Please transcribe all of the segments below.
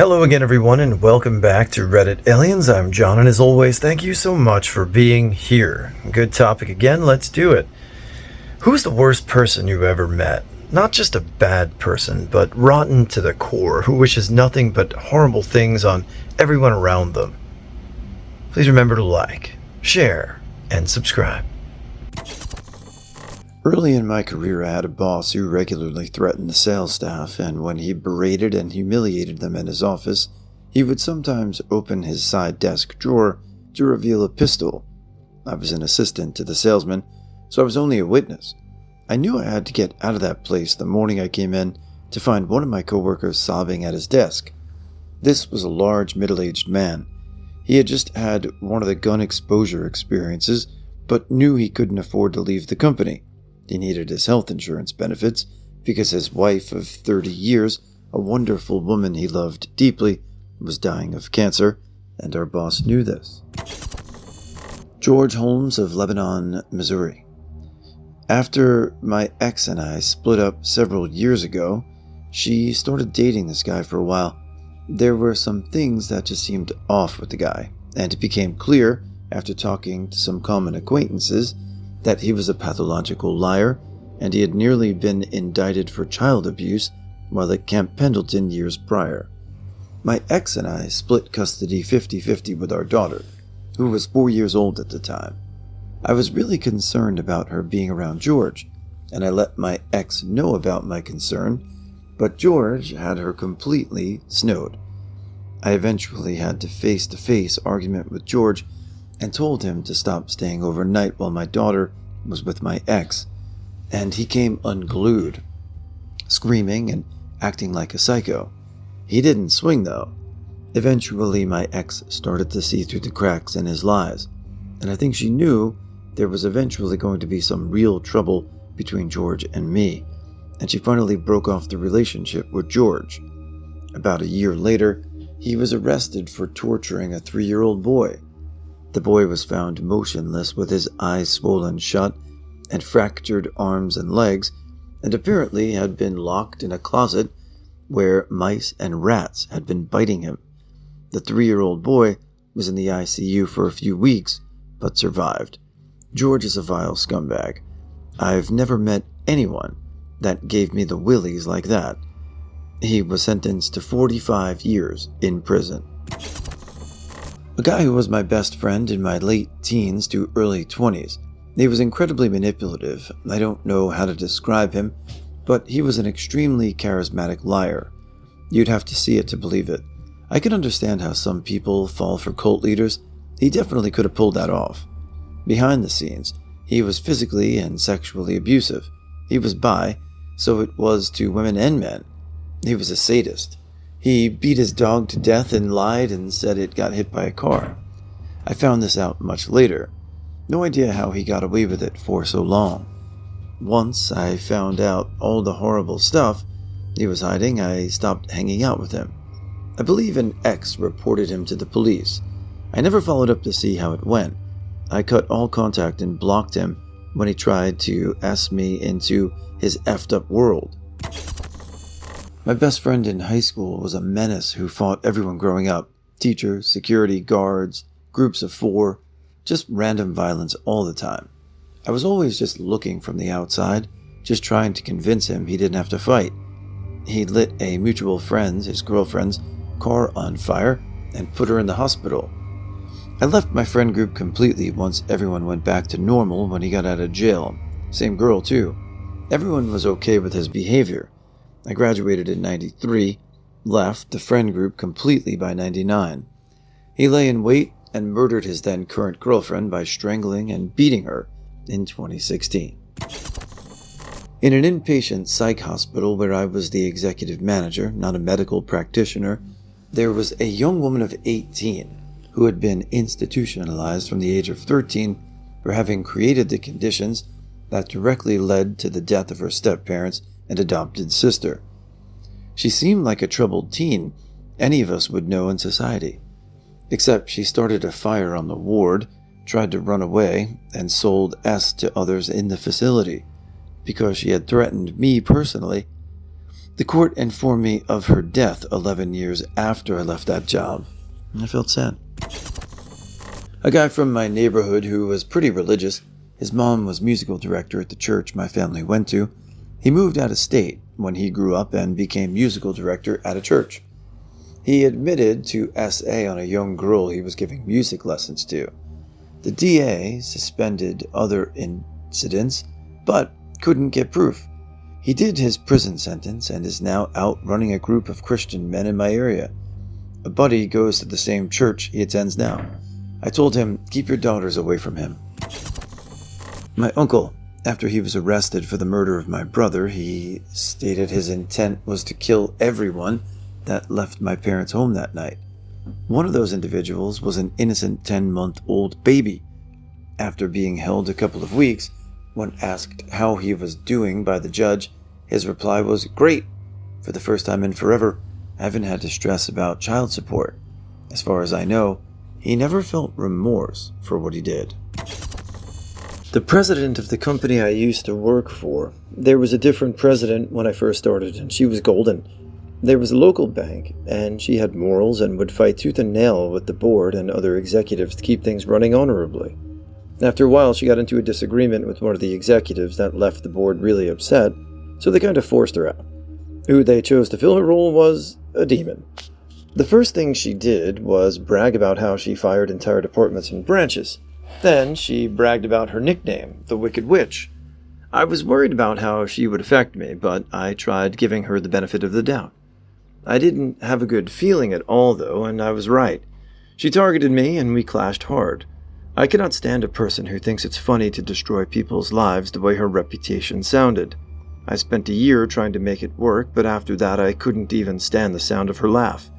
Hello again, everyone, and welcome back to Reddit Aliens. I'm John, and as always, thank you so much for being here. Good topic again, let's do it. Who's the worst person you've ever met? Not just a bad person, but rotten to the core, who wishes nothing but horrible things on everyone around them. Please remember to like, share, and subscribe. Early in my career, I had a boss who regularly threatened the sales staff, and when he berated and humiliated them in his office, he would sometimes open his side desk drawer to reveal a pistol. I was an assistant to the salesman, so I was only a witness. I knew I had to get out of that place the morning I came in to find one of my coworkers sobbing at his desk. This was a large, middle-aged man. He had just had one of the gun exposure experiences, but knew he couldn't afford to leave the company. He needed his health insurance benefits because his wife of 30 years, a wonderful woman he loved deeply, was dying of cancer, and our boss knew this. George Holmes of Lebanon, Missouri. After my ex and I split up several years ago, she started dating this guy for a while. There were some things that just seemed off with the guy, and it became clear, after talking to some common acquaintances, that he was a pathological liar, and he had nearly been indicted for child abuse while at Camp Pendleton years prior. My ex and I split custody 50-50 with our daughter, who was 4 years old at the time. I was really concerned about her being around George, and I let my ex know about my concern, but George had her completely snowed. I eventually had a face-to-face argument with George and told him to stop staying overnight while my daughter was with my ex, and he came unglued, screaming and acting like a psycho. He didn't swing, though. Eventually, my ex started to see through the cracks in his lies, and I think she knew there was eventually going to be some real trouble between George and me, and she finally broke off the relationship with George. About a year later, he was arrested for torturing a 3-year-old boy. The boy was found motionless with his eyes swollen shut and fractured arms and legs, and apparently had been locked in a closet where mice and rats had been biting him. The 3-year-old boy was in the ICU for a few weeks, but survived. George is a vile scumbag. I've never met anyone that gave me the willies like that. He was sentenced to 45 years in prison. A guy who was my best friend in my late teens to early 20s. He was incredibly manipulative. I don't know how to describe him, but he was an extremely charismatic liar. You'd have to see it to believe it. I can understand how some people fall for cult leaders. He definitely could have pulled that off. Behind the scenes, he was physically and sexually abusive. He was bi, so it was to women and men. He was a sadist. He beat his dog to death and lied and said it got hit by a car. I found this out much later. No idea how he got away with it for so long. Once I found out all the horrible stuff he was hiding, I stopped hanging out with him. I believe an ex reported him to the police. I never followed up to see how it went. I cut all contact and blocked him when he tried to ask me into his effed up world. My best friend in high school was a menace who fought everyone growing up. Teachers, security guards, groups of 4, just random violence all the time. I was always just looking from the outside, just trying to convince him he didn't have to fight. He lit a mutual friend's, his girlfriend's, car on fire and put her in the hospital. I left my friend group completely once everyone went back to normal when he got out of jail. Same girl too. Everyone was okay with his behavior. I graduated in 93, left the friend group completely by 99. He lay in wait and murdered his then current girlfriend by strangling and beating her in 2016. In an inpatient psych hospital where I was the executive manager, not a medical practitioner, there was a young woman of 18 who had been institutionalized from the age of 13 for having created the conditions that directly led to the death of her step-parents and adopted sister. She seemed like a troubled teen any of us would know in society. Except she started a fire on the ward, tried to run away, and sold S to others in the facility. Because she had threatened me personally, The court informed me of her death 11 years after I left that job. I felt sad. A guy from my neighborhood who was pretty religious, his mom was musical director at the church my family went to. He moved out of state when he grew up and became musical director at a church. He admitted to SA on a young girl he was giving music lessons to. The DA suspended other incidents, but couldn't get proof. He did his prison sentence and is now out running a group of Christian men in my area. A buddy goes to the same church he attends now. I told him, keep your daughters away from him. My uncle, after he was arrested for the murder of my brother, he stated his intent was to kill everyone that left my parents' home that night. One of those individuals was an innocent 10-month-old baby. After being held a couple of weeks, when asked how he was doing by the judge, his reply was, "Great. For the first time in forever, I haven't had to stress about child support." As far as I know, he never felt remorse for what he did. The president of the company I used to work for, there was a different president when I first started, and she was golden. There was a local bank, and she had morals and would fight tooth and nail with the board and other executives to keep things running honorably. After a while, she got into a disagreement with one of the executives that left the board really upset, so they kind of forced her out. Who they chose to fill her role was a demon. The first thing she did was brag about how she fired entire departments and branches. Then she bragged about her nickname, the Wicked Witch. I was worried about how she would affect me, but I tried giving her the benefit of the doubt. I didn't have a good feeling at all, though, and I was right. She targeted me, and we clashed hard. I cannot stand a person who thinks it's funny to destroy people's lives the way her reputation sounded. I spent a year trying to make it work, but after that I couldn't even stand the sound of her laugh.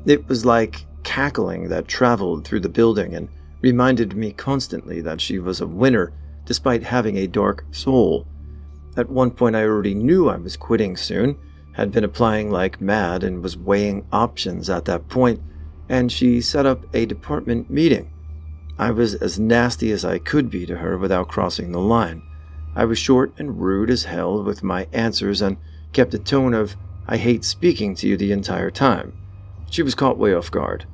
It was like cackling that traveled through the building and reminded me constantly that she was a winner despite having a dark soul. At one point I already knew I was quitting soon, had been applying like mad and was weighing options at that point, and she set up a department meeting. I was as nasty as I could be to her without crossing the line. I was short and rude as hell with my answers and kept a tone of, "I hate speaking to you" the entire time. She was caught way off guard.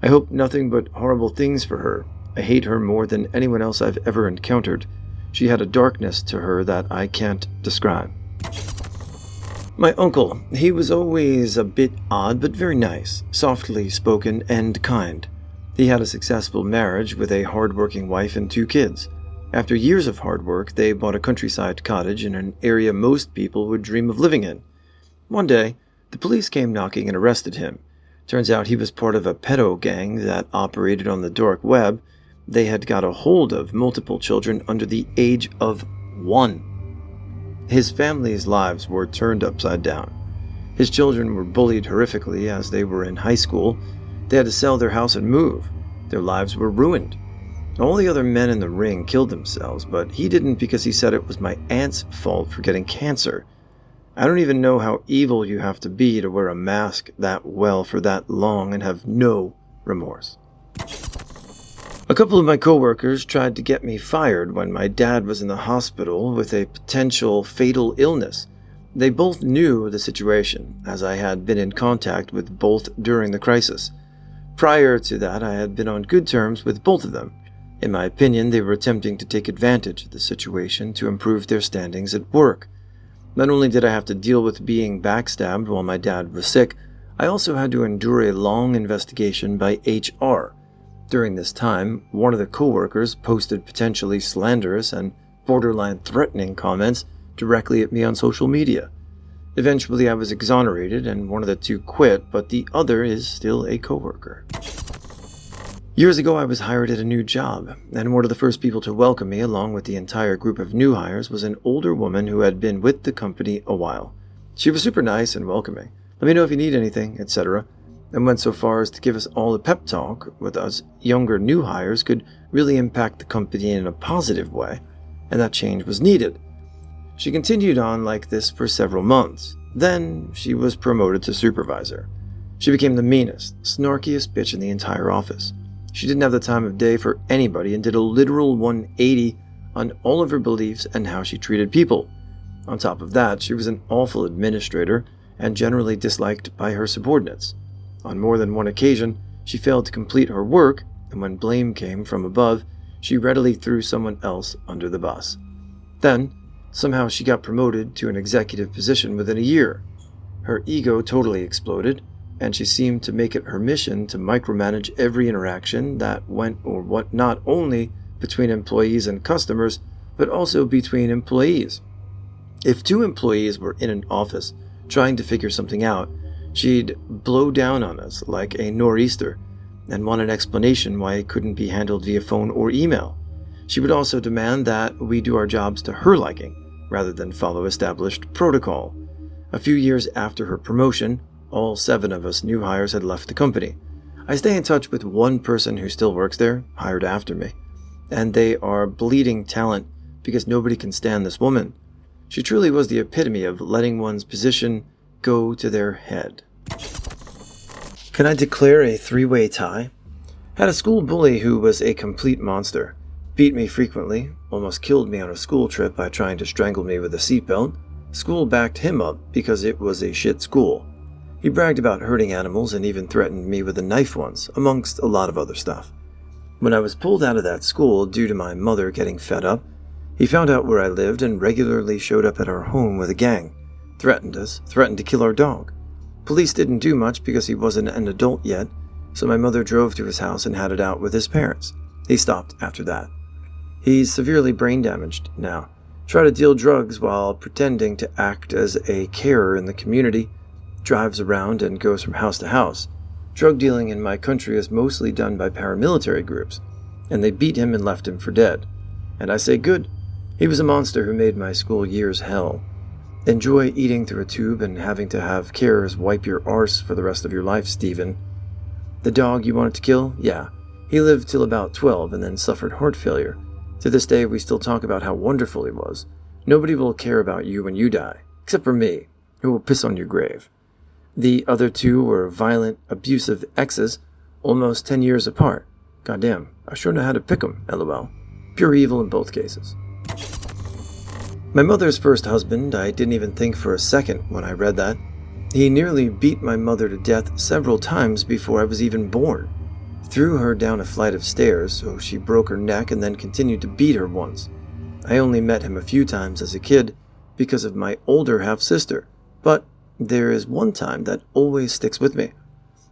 I hope nothing but horrible things for her. I hate her more than anyone else I've ever encountered. She had a darkness to her that I can't describe. My uncle, he was always a bit odd but very nice, softly spoken and kind. He had a successful marriage with a hard-working wife and 2 kids. After years of hard work, they bought a countryside cottage in an area most people would dream of living in. One day, the police came knocking and arrested him. Turns out he was part of a pedo gang that operated on the dark web. They had got a hold of multiple children under the age of 1. His family's lives were turned upside down. His children were bullied horrifically as they were in high school. They had to sell their house and move. Their lives were ruined. All the other men in the ring killed themselves, but he didn't because he said it was my aunt's fault for getting cancer. I don't even know how evil you have to be to wear a mask that well for that long and have no remorse. A couple of my coworkers tried to get me fired when my dad was in the hospital with a potential fatal illness. They both knew the situation, as I had been in contact with both during the crisis. Prior to that, I had been on good terms with both of them. In my opinion, they were attempting to take advantage of the situation to improve their standings at work. Not only did I have to deal with being backstabbed while my dad was sick, I also had to endure a long investigation by HR. During this time, one of the coworkers posted potentially slanderous and borderline threatening comments directly at me on social media. Eventually, I was exonerated and one of the 2 quit, but the other is still a coworker. Years ago, I was hired at a new job, and one of the first people to welcome me, along with the entire group of new hires, was an older woman who had been with the company a while. She was super nice and welcoming. Let me know if you need anything, etc., and went so far as to give us all a pep talk with us younger new hires could really impact the company in a positive way, and that change was needed. She continued on like this for several months. Then she was promoted to supervisor. She became the meanest, snarkiest bitch in the entire office. She didn't have the time of day for anybody and did a literal 180 on all of her beliefs and how she treated people. On top of that, she was an awful administrator and generally disliked by her subordinates. On more than one occasion, she failed to complete her work, and when blame came from above, she readily threw someone else under the bus. Then, somehow she got promoted to an executive position within a year. Her ego totally exploded, and she seemed to make it her mission to micromanage every interaction that went or what not only between employees and customers, but also between employees. If two employees were in an office trying to figure something out, she'd blow down on us like a nor'easter and want an explanation why it couldn't be handled via phone or email. She would also demand that we do our jobs to her liking, rather than follow established protocol. A few years after her promotion, all 7 of us new hires had left the company. I stay in touch with one person who still works there, hired after me, and they are bleeding talent because nobody can stand this woman. She truly was the epitome of letting one's position go to their head. Can I declare a 3-way tie? Had a school bully who was a complete monster. Beat me frequently, almost killed me on a school trip by trying to strangle me with a seatbelt. School backed him up because it was a shit school. He bragged about hurting animals and even threatened me with a knife once, amongst a lot of other stuff. When I was pulled out of that school due to my mother getting fed up, he found out where I lived and regularly showed up at our home with a gang. Threatened us, threatened to kill our dog. Police didn't do much because he wasn't an adult yet, so my mother drove to his house and had it out with his parents. He stopped after that. He's severely brain damaged now. Try to deal drugs while pretending to act as a carer in the community. Drives around and goes from house to house. Drug dealing in my country is mostly done by paramilitary groups, and they beat him and left him for dead. And I say good. He was a monster who made my school years hell. Enjoy eating through a tube and having to have carers wipe your arse for the rest of your life, Stephen. The dog you wanted to kill? Yeah. He lived till about 12 and then suffered heart failure. To this day, we still talk about how wonderful he was. Nobody will care about you when you die, except for me, who will piss on your grave. The other 2 were violent, abusive exes, almost 10 years apart. Goddamn, I sure know how to pick 'em, lol. Pure evil in both cases. My mother's first husband, I didn't even think for a second when I read that. He nearly beat my mother to death several times before I was even born. Threw her down a flight of stairs, so she broke her neck and then continued to beat her once. I only met him a few times as a kid because of my older half-sister, but there is one time that always sticks with me.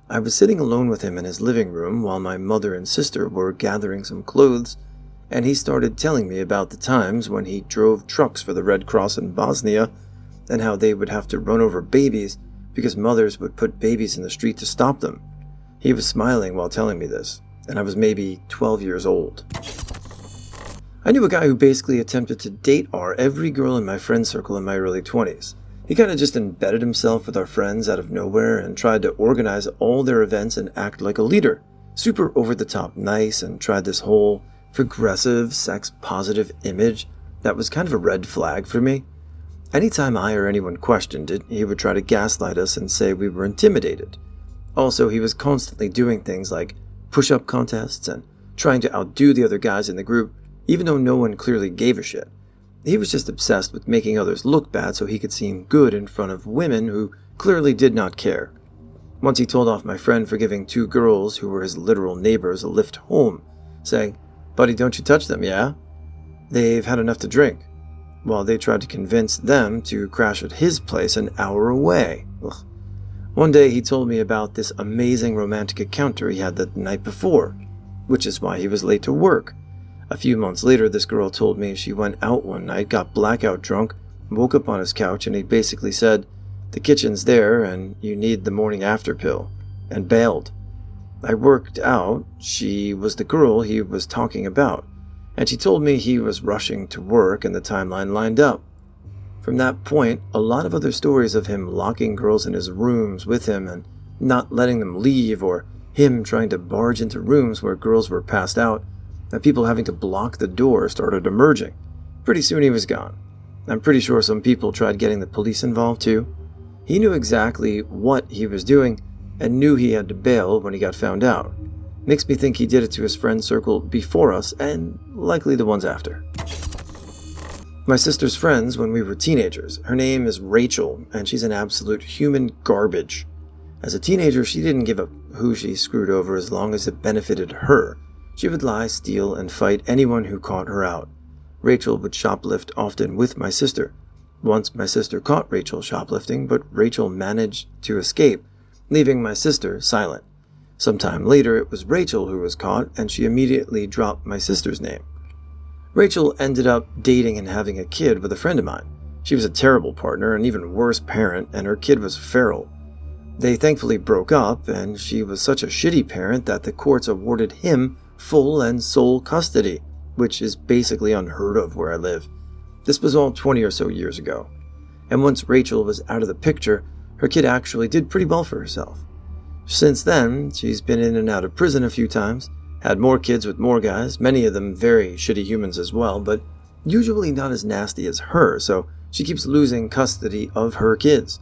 I was sitting alone with him in his living room while my mother and sister were gathering some clothes, and he started telling me about the times when he drove trucks for the Red Cross in Bosnia and how they would have to run over babies because mothers would put babies in the street to stop them. He was smiling while telling me this, and I was maybe 12 years old. I knew a guy who basically attempted to date every girl in my friend circle in my early 20s. He kind of just embedded himself with our friends out of nowhere and tried to organize all their events and act like a leader. Super over-the-top nice, and tried this whole progressive, sex-positive image that was kind of a red flag for me. Anytime I or anyone questioned it, he would try to gaslight us and say we were intimidated. Also, he was constantly doing things like push-up contests and trying to outdo the other guys in the group, even though no one clearly gave a shit. He was just obsessed with making others look bad so he could seem good in front of women who clearly did not care. Once he told off my friend for giving 2 girls who were his literal neighbors a lift home, saying, "Buddy, don't you touch them, yeah? They've had enough to drink," while they tried to convince them to crash at his place an hour away. Ugh. One day he told me about this amazing romantic encounter he had the night before, which is why he was late to work. A few months later, this girl told me she went out one night, got blackout drunk, woke up on his couch, and he basically said, "The kitchen's there and you need the morning after pill," and bailed. I worked out she was the girl he was talking about, and she told me he was rushing to work and the timeline lined up. From that point, a lot of other stories of him locking girls in his rooms with him and not letting them leave, or him trying to barge into rooms where girls were passed out, and people having to block the door started emerging. Pretty soon he was gone. I'm pretty sure some people tried getting the police involved too. He knew exactly what he was doing and knew he had to bail when he got found out. Makes me think he did it to his friend circle before us and likely the ones after. My sister's friends when we were teenagers. Her name is Rachel, and she's an absolute human garbage. As a teenager, she didn't give a who she screwed over as long as it benefited her. She would lie, steal, and fight anyone who caught her out. Rachel would shoplift often with my sister. Once my sister caught Rachel shoplifting, but Rachel managed to escape, leaving my sister silent. Sometime later, it was Rachel who was caught, and she immediately dropped my sister's name. Rachel ended up dating and having a kid with a friend of mine. She was a terrible partner, an even worse parent, and her kid was feral. They thankfully broke up, and she was such a shitty parent that the courts awarded him full and sole custody, which is basically unheard of where I live. This was all 20 or so years ago. And once Rachel was out of the picture, her kid actually did pretty well for herself. Since then, she's been in and out of prison a few times, had more kids with more guys, many of them very shitty humans as well, but usually not as nasty as her, so she keeps losing custody of her kids.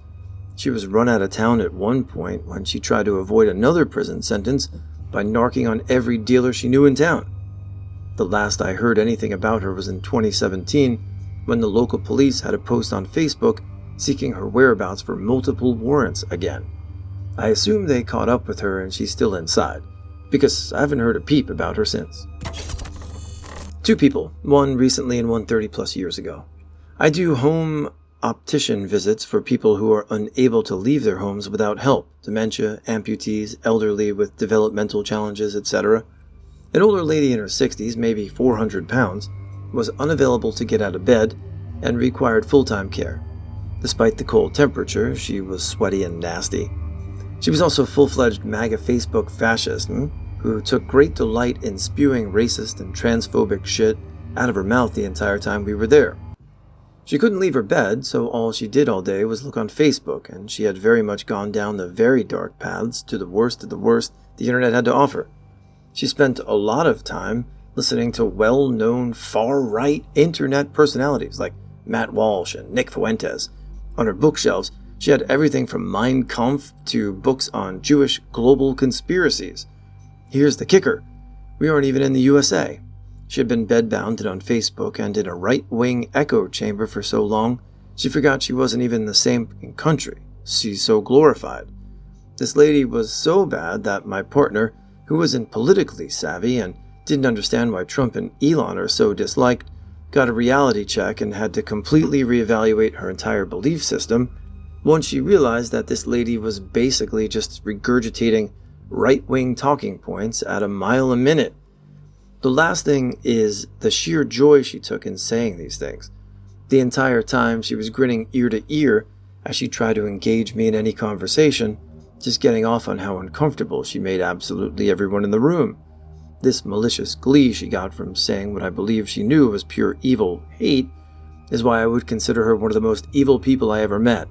She was run out of town at one point when she tried to avoid another prison sentence by narking on every dealer she knew in town. The last I heard anything about her was in 2017, when the local police had a post on Facebook seeking her whereabouts for multiple warrants again. I assume they caught up with her and she's still inside, because I haven't heard a peep about her since. Two people, one recently and one 30 plus years ago. I do home optician visits for people who are unable to leave their homes without help, dementia, amputees, elderly with developmental challenges, etc. An older lady in her 60s, maybe 400 pounds, was unavailable to get out of bed and required full-time care. Despite the cold temperature, she was sweaty and nasty. She was also a full-fledged MAGA Facebook fascist who took great delight in spewing racist and transphobic shit out of her mouth the entire time we were there. She couldn't leave her bed, so all she did all day was look on Facebook, and she had very much gone down the very dark paths to the worst of the worst the internet had to offer. She spent a lot of time listening to well-known far-right internet personalities like Matt Walsh and Nick Fuentes. On her bookshelves, she had everything from Mein Kampf to books on Jewish global conspiracies. Here's the kicker. We aren't even in the USA. She had been bedbound and on Facebook and in a right-wing echo chamber for so long, she forgot she wasn't even in the same country. She's so glorified. This lady was so bad that my partner, who wasn't politically savvy and didn't understand why Trump and Elon are so disliked, got a reality check and had to completely reevaluate her entire belief system once she realized that this lady was basically just regurgitating right-wing talking points at a mile a minute. The last thing is the sheer joy she took in saying these things. The entire time she was grinning ear to ear as she tried to engage me in any conversation, just getting off on how uncomfortable she made absolutely everyone in the room. This malicious glee she got from saying what I believe she knew was pure evil hate is why I would consider her one of the most evil people I ever met.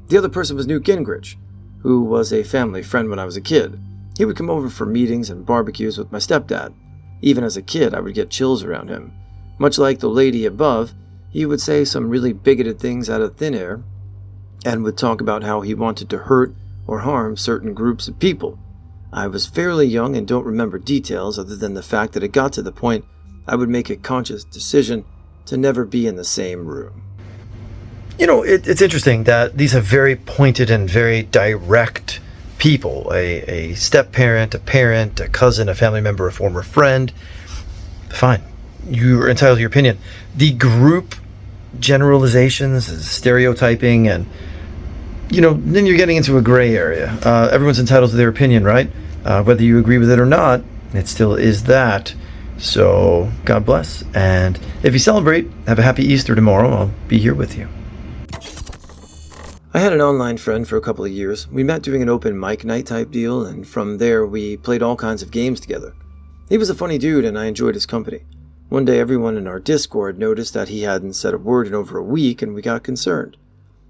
The other person was Newt Gingrich, who was a family friend when I was a kid. He would come over for meetings and barbecues with my stepdad. Even as a kid, I would get chills around him. Much like the lady above, he would say some really bigoted things out of thin air and would talk about how he wanted to hurt or harm certain groups of people. I was fairly young and don't remember details other than the fact that it got to the point I would make a conscious decision to never be in the same room. You know, it's interesting that these are very pointed and very direct people. A step-parent, a parent, a cousin, a family member, a former friend. Fine. You're entitled to your opinion. The group generalizations, stereotyping, and, you know, then you're getting into a gray area. Everyone's entitled to their opinion, right? Whether you agree with it or not, it still is that. So, God bless. And if you celebrate, have a happy Easter tomorrow. I'll be here with you. I had an online friend for a couple of years. We met doing an open mic night type deal, and from there we played all kinds of games together. He was a funny dude and I enjoyed his company. One day everyone in our Discord noticed that he hadn't said a word in over a week and we got concerned.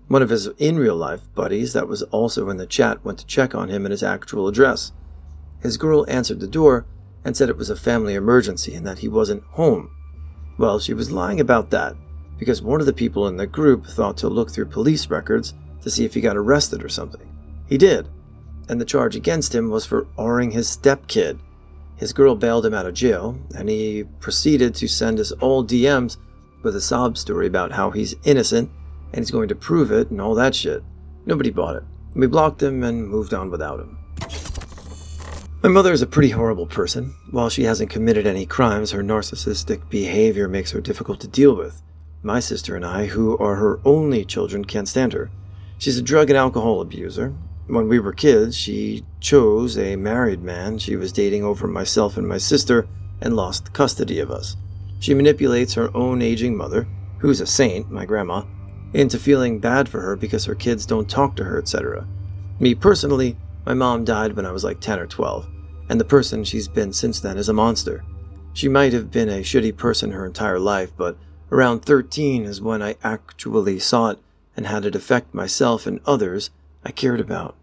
One of his in-real-life buddies that was also in the chat went to check on him and his actual address. His girl answered the door and said it was a family emergency and that he wasn't home. Well, she was lying about that, because one of the people in the group thought to look through police records to see if he got arrested or something. He did, and the charge against him was for R-ing his stepkid. His girl bailed him out of jail, and he proceeded to send us all DMs with a sob story about how he's innocent and he's going to prove it and all that shit. Nobody bought it. We blocked him and moved on without him. My mother is a pretty horrible person. While she hasn't committed any crimes, her narcissistic behavior makes her difficult to deal with. My sister and I, who are her only children, can't stand her. She's a drug and alcohol abuser. When we were kids, she chose a married man she was dating over myself and my sister and lost custody of us. She manipulates her own aging mother, who's a saint, my grandma, into feeling bad for her because her kids don't talk to her, etc. Me personally, my mom died when I was like 10 or 12, and the person she's been since then is a monster. She might have been a shitty person her entire life, but around 13 is when I actually saw it and had it affect myself and others I cared about.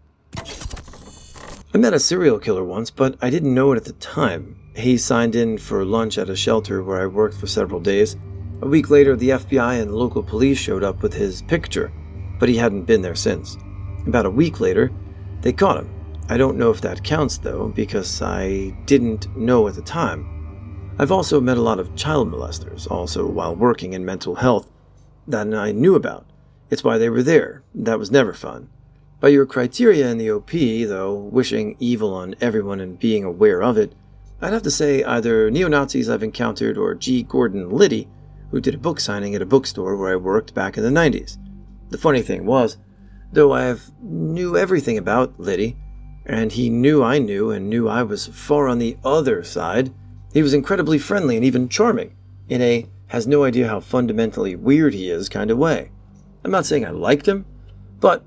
I met a serial killer once, but I didn't know it at the time. He signed in for lunch at a shelter where I worked for several days. A week later, the FBI and local police showed up with his picture, but he hadn't been there since. About a week later, they caught him. I don't know if that counts, though, because I didn't know at the time. I've also met a lot of child molesters, also while working in mental health, that I knew about. It's why they were there. That was never fun. By your criteria in the OP, though, wishing evil on everyone and being aware of it, I'd have to say either neo-Nazis I've encountered or G. Gordon Liddy, who did a book signing at a bookstore where I worked back in the 90s. The funny thing was, though I knew everything about Liddy, and he knew I knew and knew I was far on the other side, he was incredibly friendly and even charming, in a has no idea how fundamentally weird he is kind of way. I'm not saying I liked him, but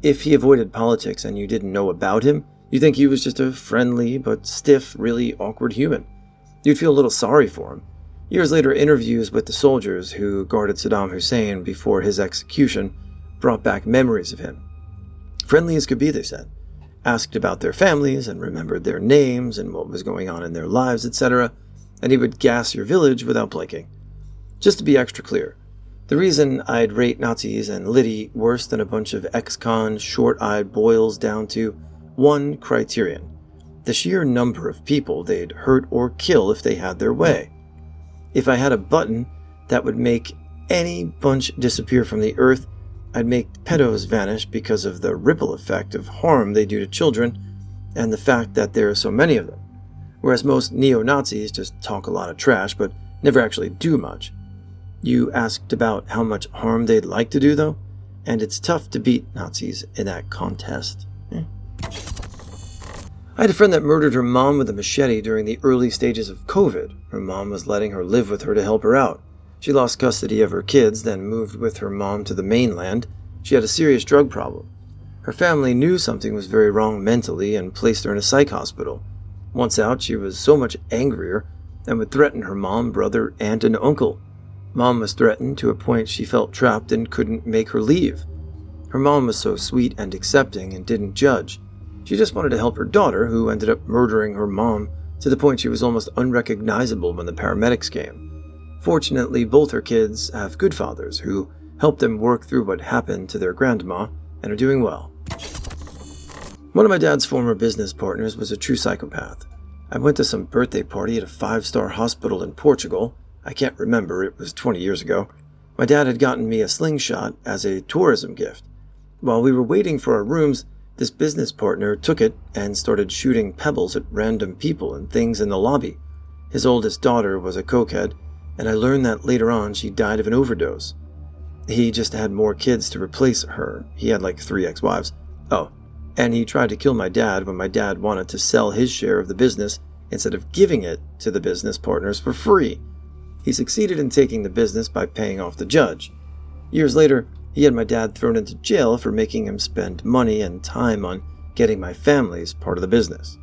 if he avoided politics and you didn't know about him, you'd think he was just a friendly but stiff, really awkward human. You'd feel a little sorry for him. Years later, interviews with the soldiers who guarded Saddam Hussein before his execution brought back memories of him. Friendly as could be, they said. Asked about their families and remembered their names and what was going on in their lives, etc., and he would gas your village without blinking. Just to be extra clear, the reason I'd rate Nazis and Liddy worse than a bunch of ex-con short-eyed boils down to one criterion: the sheer number of people they'd hurt or kill if they had their way. If I had a button that would make any bunch disappear from the earth, I'd make pedos vanish because of the ripple effect of harm they do to children and the fact that there are so many of them. Whereas most neo-Nazis just talk a lot of trash but never actually do much. You asked about how much harm they'd like to do, though, and it's tough to beat Nazis in that contest. I had a friend that murdered her mom with a machete during the early stages of COVID. Her mom was letting her live with her to help her out. She lost custody of her kids, then moved with her mom to the mainland. She had a serious drug problem. Her family knew something was very wrong mentally and placed her in a psych hospital. Once out, she was so much angrier and would threaten her mom, brother, aunt, and uncle. Mom was threatened to a point she felt trapped and couldn't make her leave. Her mom was so sweet and accepting and didn't judge. She just wanted to help her daughter, who ended up murdering her mom to the point she was almost unrecognizable when the paramedics came. Fortunately, both her kids have good fathers who helped them work through what happened to their grandma and are doing well. One of my dad's former business partners was a true psychopath. I went to some birthday party at a 5-star hospital in Portugal. I can't remember, it was 20 years ago. My dad had gotten me a slingshot as a tourism gift. While we were waiting for our rooms, this business partner took it and started shooting pebbles at random people and things in the lobby. His oldest daughter was a cokehead, and I learned that later on she died of an overdose. He just had more kids to replace her. He had like 3 ex-wives. Oh, and he tried to kill my dad when my dad wanted to sell his share of the business instead of giving it to the business partners for free. He succeeded in taking the business by paying off the judge. Years later, he had my dad thrown into jail for making him spend money and time on getting my family's part of the business.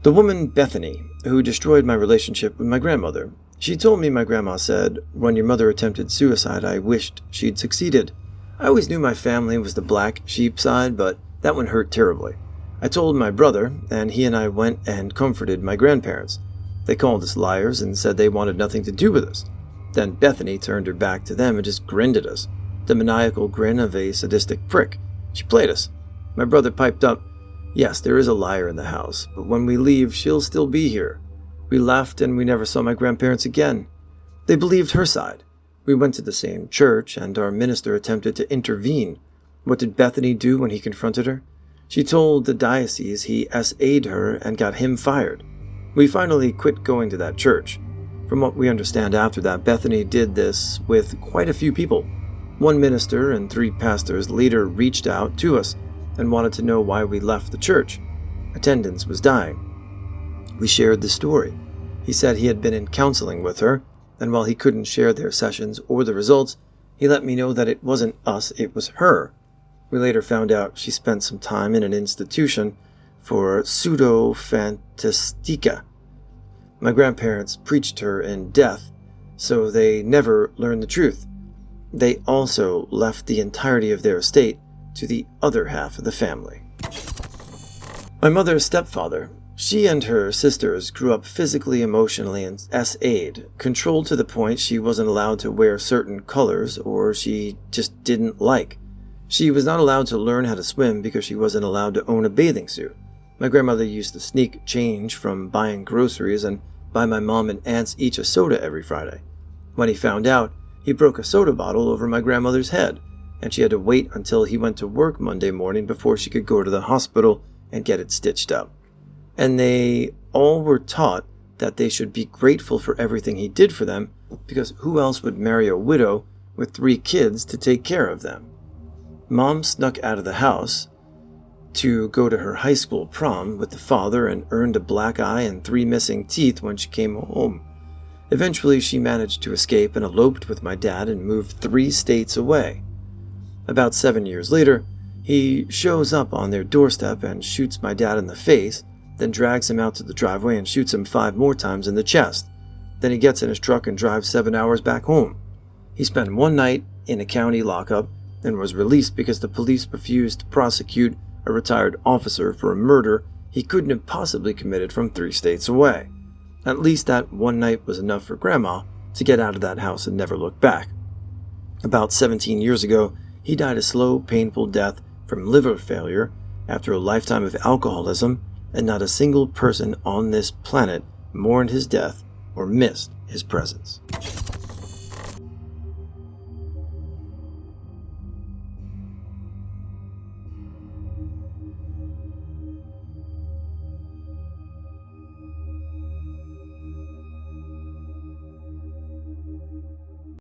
The woman Bethany, who destroyed my relationship with my grandmother. She told me my grandma said, "When your mother attempted suicide, I wished she'd succeeded." I always knew my family was the black sheep side, but that one hurt terribly. I told my brother, and he and I went and comforted my grandparents. They called us liars and said they wanted nothing to do with us. Then Bethany turned her back to them and just grinned at us, the maniacal grin of a sadistic prick. She played us. My brother piped up, "Yes, there is a liar in the house, but when we leave, she'll still be here." We laughed and we never saw my grandparents again. They believed her side. We went to the same church, and our minister attempted to intervene. What did Bethany do when he confronted her? She told the diocese he SA'd her and got him fired. We finally quit going to that church. From what we understand after that, Bethany did this with quite a few people. One minister and 3 pastors later reached out to us and wanted to know why we left the church. Attendance was dying. We shared the story. He said he had been in counseling with her, and while he couldn't share their sessions or the results, he let me know that it wasn't us, it was her. We later found out she spent some time in an institution for pseudo-fantastica. My grandparents preached her in death, so they never learned the truth. They also left the entirety of their estate to the other half of the family. My mother's stepfather. She and her sisters grew up physically, emotionally, and SA'd, controlled to the point she wasn't allowed to wear certain colors or she just didn't like. She was not allowed to learn how to swim because she wasn't allowed to own a bathing suit. My grandmother used to sneak change from buying groceries and buy my mom and aunts each a soda every Friday. When he found out, he broke a soda bottle over my grandmother's head, and she had to wait until he went to work Monday morning before she could go to the hospital and get it stitched up. And they all were taught that they should be grateful for everything he did for them, because who else would marry a widow with 3 kids to take care of them? Mom snuck out of the house to go to her high school prom with the father and earned a black eye and 3 missing teeth when she came home. Eventually, she managed to escape and eloped with my dad and moved 3 states away. About 7 years later, he shows up on their doorstep and shoots my dad in the face, then drags him out to the driveway and shoots him 5 more times in the chest. Then he gets in his truck and drives 7 hours back home. He spent 1 night in a county lockup and was released because the police refused to prosecute a retired officer for a murder he couldn't have possibly committed from 3 states away. At least that 1 night was enough for Grandma to get out of that house and never look back. About 17 years ago, he died a slow, painful death from liver failure after a lifetime of alcoholism, and not a single person on this planet mourned his death or missed his presence.